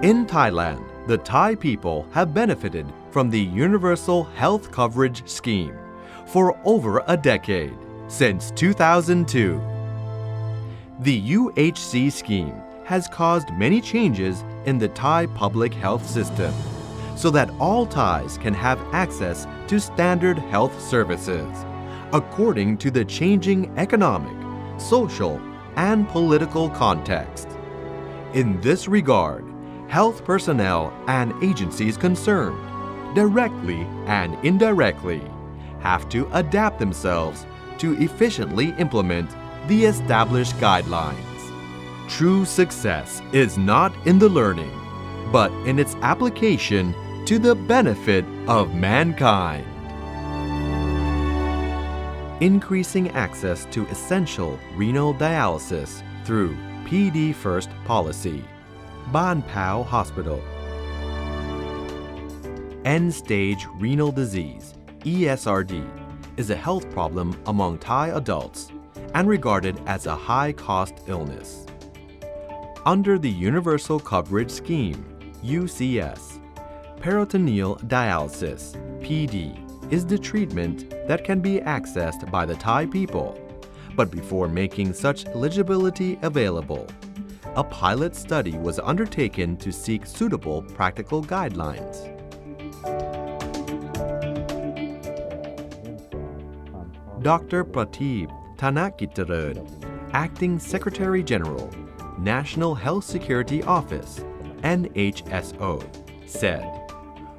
In Thailand, the Thai people have benefited from the Universal Health Coverage Scheme for over a decade, since 2002. The UHC scheme has caused many changes in the Thai public health system so that all Thais can have access to standard health services according to the changing economic, social, and political context. In this regard, health personnel and agencies concerned, directly and indirectly, have to adapt themselves to efficiently implement the established guidelines. True success is not in the learning, but in its application to the benefit of mankind. Increasing access to essential renal dialysis through PD First policy. Ban Phaeo Hospital. End-stage renal disease, ESRD, is a health problem among Thai adults and regarded as a high-cost illness. Under the Universal Coverage Scheme, UCS, peritoneal dialysis, PD, is the treatment that can be accessed by the Thai people. But before making such eligibility available, a pilot study was undertaken to seek suitable practical guidelines. Dr. Prateep Thanakicharan, Acting Secretary General, National Health Security Office, NHSO, said,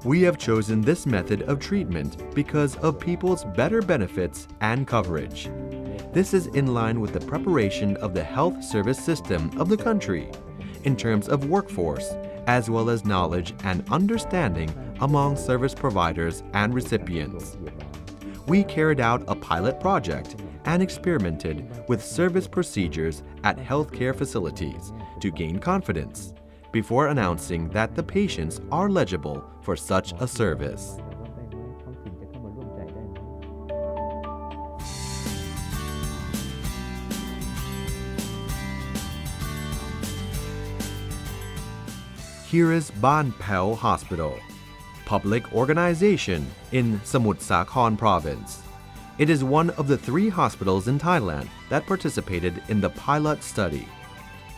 "We have chosen this method of treatment because of people's better benefits and coverage. This is in line with the preparation of the health service system of the country in terms of workforce, as well as knowledge and understanding among service providers and recipients. We carried out a pilot project and experimented with service procedures at healthcare facilities to gain confidence before announcing that the patients are eligible for such a service." Here is Ban Phaeo Hospital, public organization in Samut Sakhon Province. It is one of the 3 hospitals in Thailand that participated in the pilot study,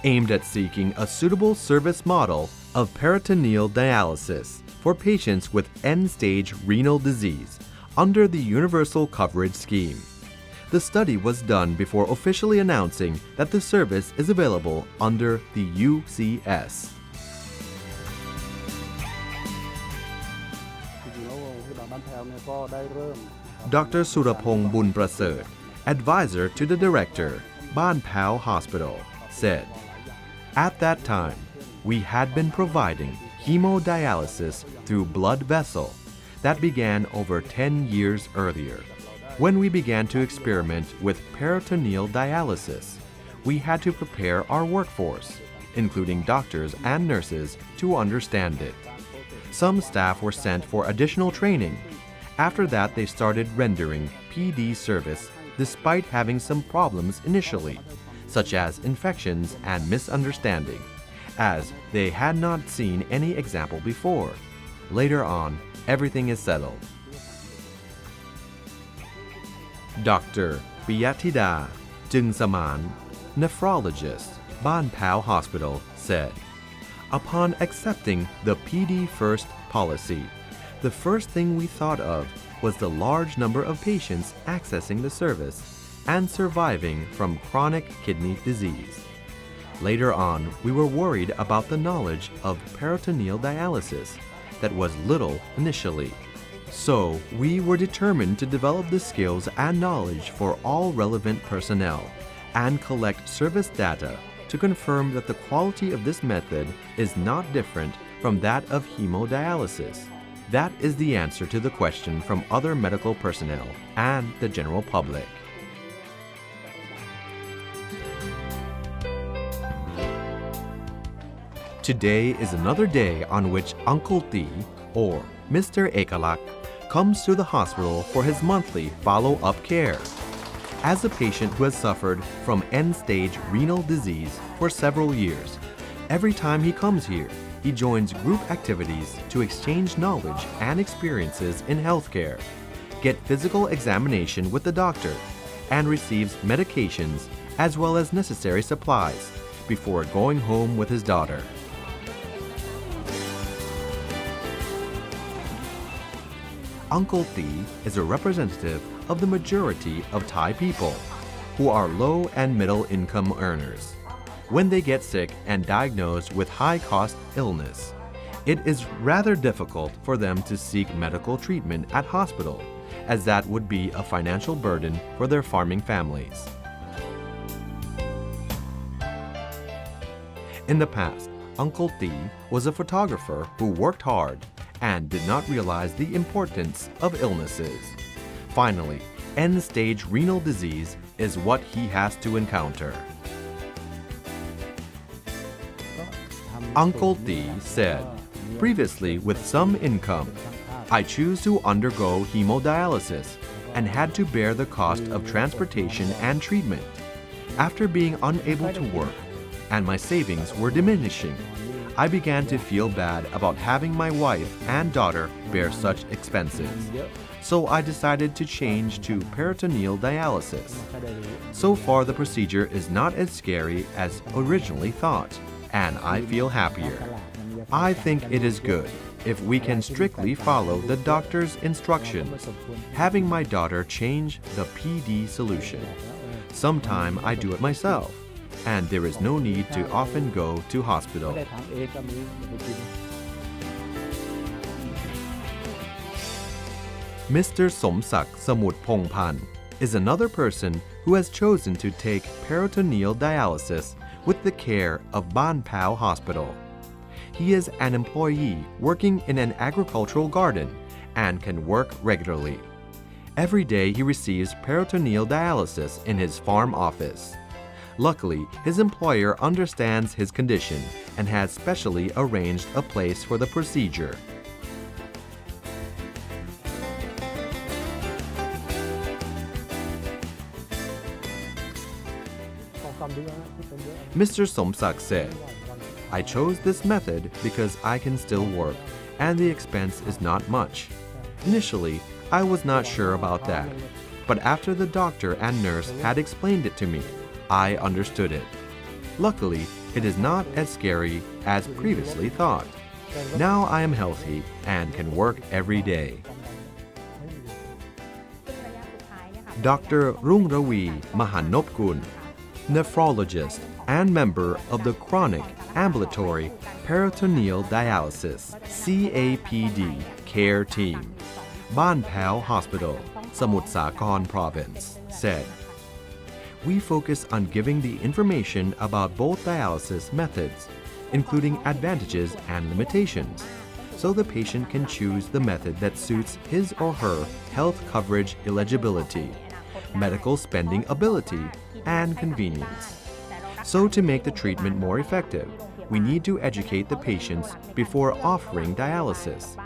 aimed at seeking a suitable service model of peritoneal dialysis for patients with end-stage renal disease under the Universal Coverage Scheme. The study was done before officially announcing that the service is available under the UCS. Dr. Surapong Bunprasert, advisor to the director, Ban Phaeo Hospital, said, "At that time, we had been providing hemodialysis through blood vessel that began over 10 years earlier. When we began to experiment with peritoneal dialysis, we had to prepare our workforce, including doctors and nurses, to understand it. Some staff were sent for additional training. After that, they started rendering PD service despite having some problems initially, such as infections and misunderstanding, as they had not seen any example before. Later on, everything is settled." Dr. Piyatida Jungsaman, nephrologist, Ban Phaeo Hospital, said, "Upon accepting the PD First policy, the first thing we thought of was the large number of patients accessing the service and surviving from chronic kidney disease. Later on, we were worried about the knowledge of peritoneal dialysis that was little initially. So, we were determined to develop the skills and knowledge for all relevant personnel and collect service data to confirm that the quality of this method is not different from that of hemodialysis. That is the answer to the question from other medical personnel and the general public." Today is another day on which Uncle T, or Mr. Ekalak, comes to the hospital for his monthly follow-up care. As a patient who has suffered from end-stage renal disease for several years, every time he comes here, he joins group activities to exchange knowledge and experiences in healthcare, get physical examination with the doctor, and receives medications as well as necessary supplies before going home with his daughter. Uncle T is a representative of the majority of Thai people who are low and middle income earners. When they get sick and diagnosed with high-cost illness, it is rather difficult for them to seek medical treatment at hospital, as that would be a financial burden for their farming families. In the past, Uncle T was a photographer who worked hard and did not realize the importance of illnesses. Finally, end-stage renal disease is what he has to encounter. Uncle T said, previously with some income, I choose to undergo hemodialysis and had to bear the cost of transportation and treatment. After being unable to work and my savings were diminishing, I began to feel bad about having my wife and daughter bear such expenses. So I decided to change to peritoneal dialysis. So far, the procedure is not as scary as originally thought, and I feel happier. I think it is good if we can strictly follow the doctor's instructions. Having my daughter change the PD solution. Sometime I do it myself, and there is no need to often go to hospital. Mr. Somsak Samut Pongpan is another person who has chosen to take peritoneal dialysis with the care of Ban Phaeo Hospital. He is an employee working in an agricultural garden and can work regularly. Every day he receives peritoneal dialysis in his farm office. Luckily, his employer understands his condition and has specially arranged a place for the procedure. Mr. Somsak said, I chose this method because I can still work and the expense is not much. Initially, I was not sure about that, but after the doctor and nurse had explained it to me, I understood it. Luckily, it is not as scary as previously thought. Now I am healthy and can work every day. Dr. Rungrawi Mahanopkun, nephrologist and member of the Chronic Ambulatory Peritoneal Dialysis (CAPD) Care Team, Ban Phaeo Hospital, Samut Sakhon Province, said, we focus on giving the information about both dialysis methods, including advantages and limitations, so the patient can choose the method that suits his or her health coverage eligibility, medical spending ability, and convenience. So to make the treatment more effective, we need to educate the patients before offering dialysis.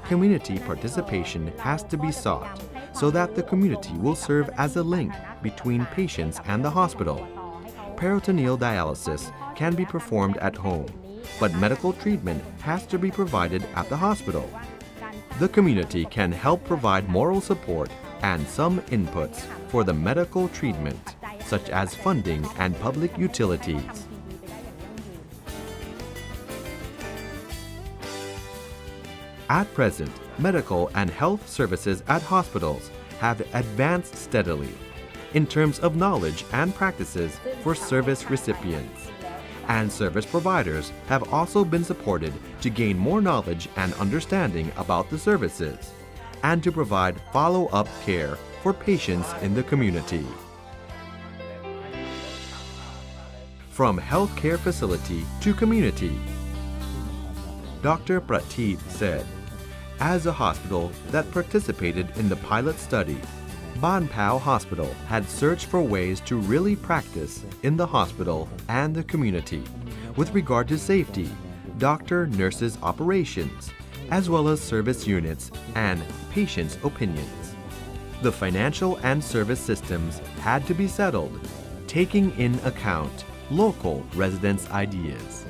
Community participation has to be sought so that the community will serve as a link between patients and the hospital. Peritoneal dialysis can be performed at home, but medical treatment has to be provided at the hospital. The community can help provide moral support and some inputs for the medical treatment, such as funding and public utilities. At present, medical and health services at hospitals have advanced steadily in terms of knowledge and practices for service recipients. And service providers have also been supported to gain more knowledge and understanding about the services and to provide follow-up care for patients in the community. From healthcare facility to community, Dr. Prateep said, as a hospital that participated in the pilot study, Ban Phaeo Hospital had searched for ways to really practice in the hospital and the community with regard to safety, doctor-nurses operations, as well as service units and patients' opinions. The financial and service systems had to be settled, taking in account local residents' ideas.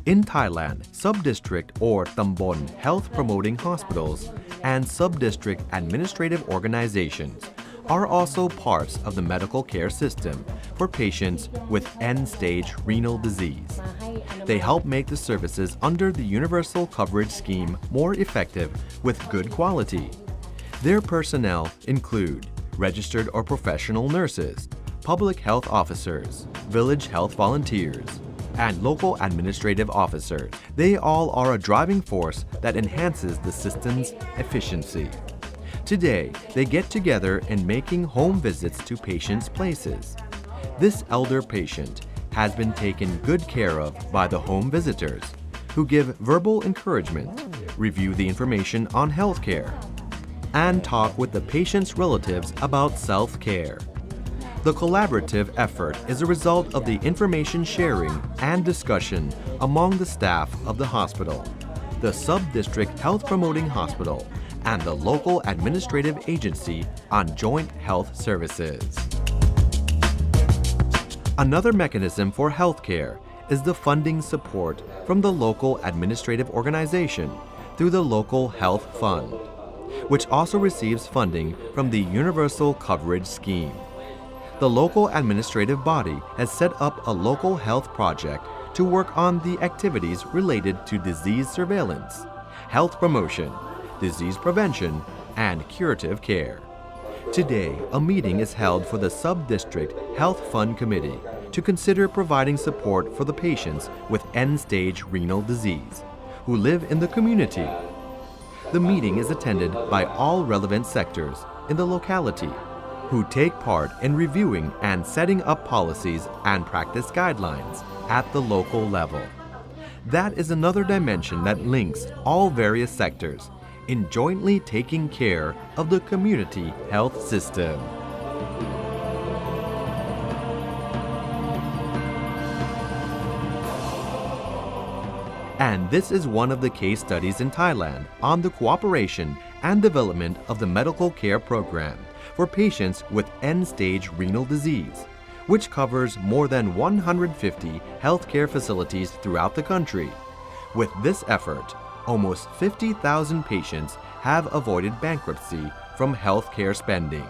In Thailand, sub-district or Tambon health promoting hospitals and sub-district administrative organizations are also parts of the medical care system for patients with end-stage renal disease. They help make the services under the Universal Coverage Scheme more effective with good quality. Their personnel include registered or professional nurses, public health officers, village health volunteers, and local administrative officers. They all are a driving force that enhances the system's efficiency. Today, they get together in making home visits to patients' places. This elder patient has been taken good care of by the home visitors, who give verbal encouragement, review the information on healthcare, and talk with the patient's relatives about self-care. The collaborative effort is a result of the information sharing and discussion among the staff of the hospital, the sub-district health promoting hospital, and the local administrative agency on joint health services. Another mechanism for healthcare is the funding support from the local administrative organization through the Local Health Fund, which also receives funding from the Universal Coverage Scheme. The local administrative body has set up a local health project to work on the activities related to disease surveillance, health promotion, disease prevention, and curative care. Today, a meeting is held for the Sub-District Health Fund Committee to consider providing support for the patients with end-stage renal disease who live in the community. The meeting is attended by all relevant sectors in the locality who take part in reviewing and setting up policies and practice guidelines at the local level. That is another dimension that links all various sectors in jointly taking care of the community health system. And this is one of the case studies in Thailand on the cooperation and development of the medical care program for patients with end-stage renal disease, which covers more than 150 healthcare facilities throughout the country. With this effort, almost 50,000 patients have avoided bankruptcy from healthcare spending.